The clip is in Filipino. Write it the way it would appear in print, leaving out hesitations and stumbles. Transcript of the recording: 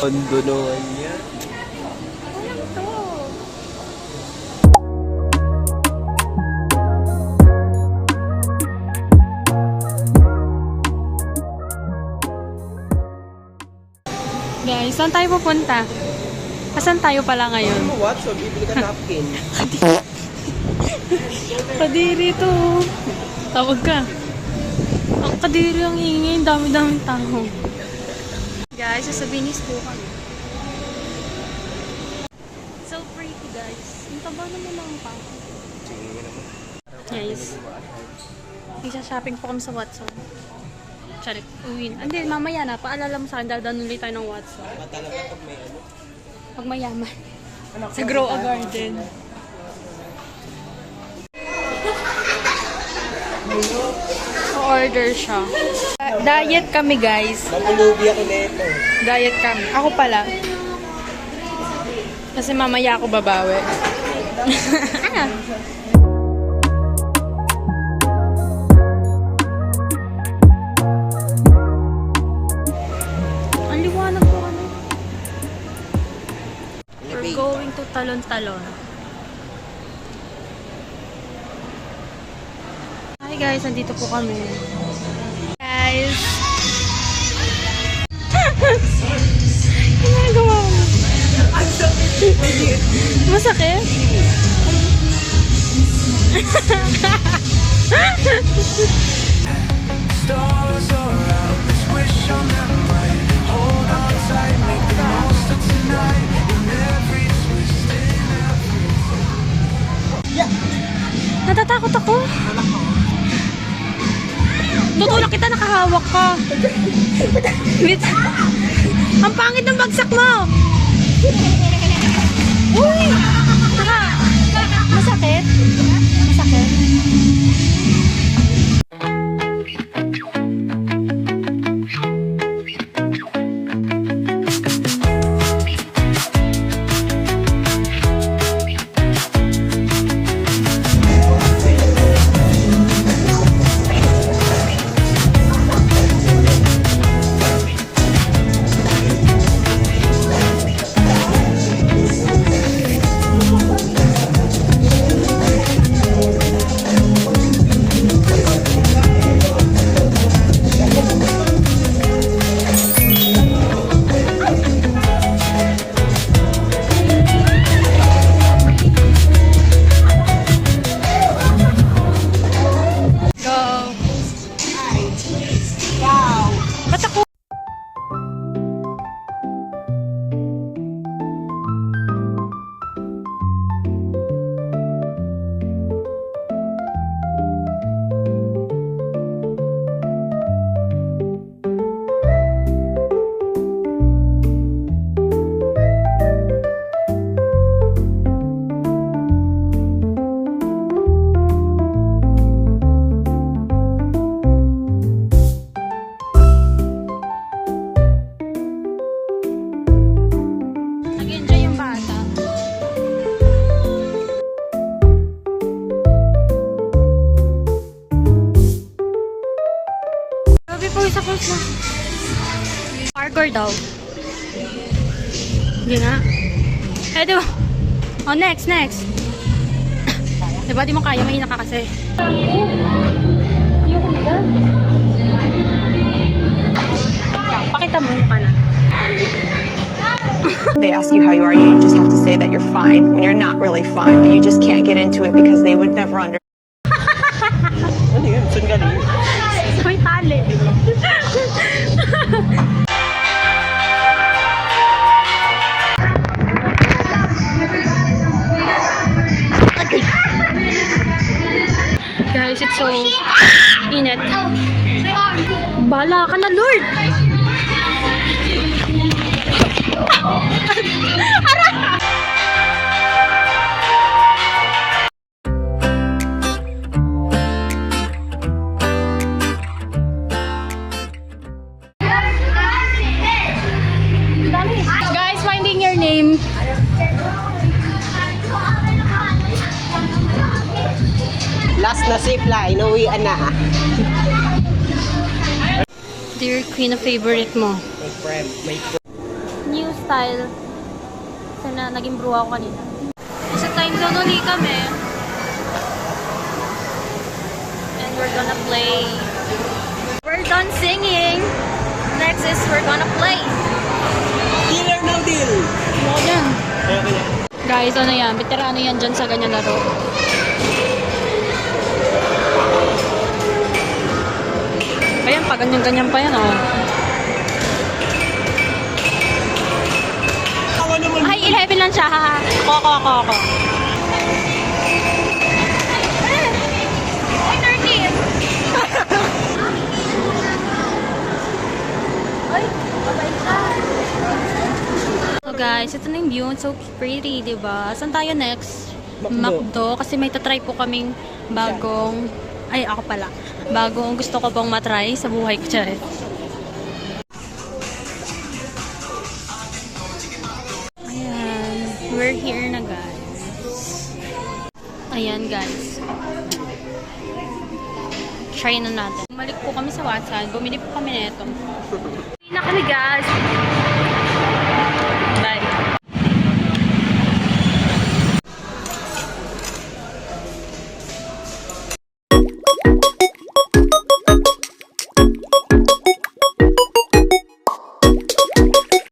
Tondo naman niya. Walang to. Guys, saan tayo pupunta? Asan tayo pala ngayon? Ano mo, Watson? Bibili ka napkin. Kadiri to. Tawag ka. Ang kadiri ang ingay. Dami-daming tao. Guys, sasabihin po kami. So pretty guys. Ang taba naman lang pa. Sige naman. Guys. Isa-shopping po kami sa Watson. Charik. Uwin. Hindi, mamaya na. Paalala mo sa akin. Dadaan ulit tayo ng Watson. Talaga pag may ano. Pag mayaman. Sa Grow a Garden. Order siya. Diet kami guys. Mamulubi ako na ito. Diet kami. Ako pala. Kasi mamaya ako babawi. Ano? Ang liwanag po ano. We're going to Talon-Talon. Hi guys, nandito po kami. Guys. Ginagawa mo. Masakit? Stars are out, let's wish on them right. Hold on tight, make the most of tonight. In every twist, in every Natatakot ako. Tutulak kita, nakahawak ka. Wait. Ang pangit ng bagsak mo. Uy! Masakit? Masakit? Nag-enjoy yung bata. Grabe po isa ko sa parkour daw. Hindi nga. Eh, diba? Oh, next. Diba, di mo kaya, mahina ka kasi. Pakita mo ka na. They ask you how you are, you just have to say that you're fine when you're not really fine, but you just can't get into it because they would never understand. Ano yun? Saan galing yun? May tali. Guys, it's so init. Bala ka na, Lord! Guys, finding your name. Last na zipla, inuwian na ah. Dear Queen, na favorite mo. May friend, may new style. Kasi naging brew ako kanina. Sa time zone ulit kami. And we're gonna play. We're done singing. Next is we're gonna play. Deal or no deal? Ano yan? Okay. Guys, ano yan? Veterano yan dyan sa ganyan laro. Ayan pa, ganyan-ganyan pa yan, oh. Ako naman. Ay, 11 lang siya, ha? Ako. Ay, 13! Ay, mabait ka. So guys, ito na yung view. So pretty, diba? Saan tayo next? McDo. Kasi may tatry po kaming bagong... Ay, ako pala. Bagong gusto ko pong matry sa buhay ko, charet. Ayan. We're here na, guys. Ayan, guys. Try na natin. Bumalik po kami sa Watson. Bumili po kami na ito. Na kami, guys.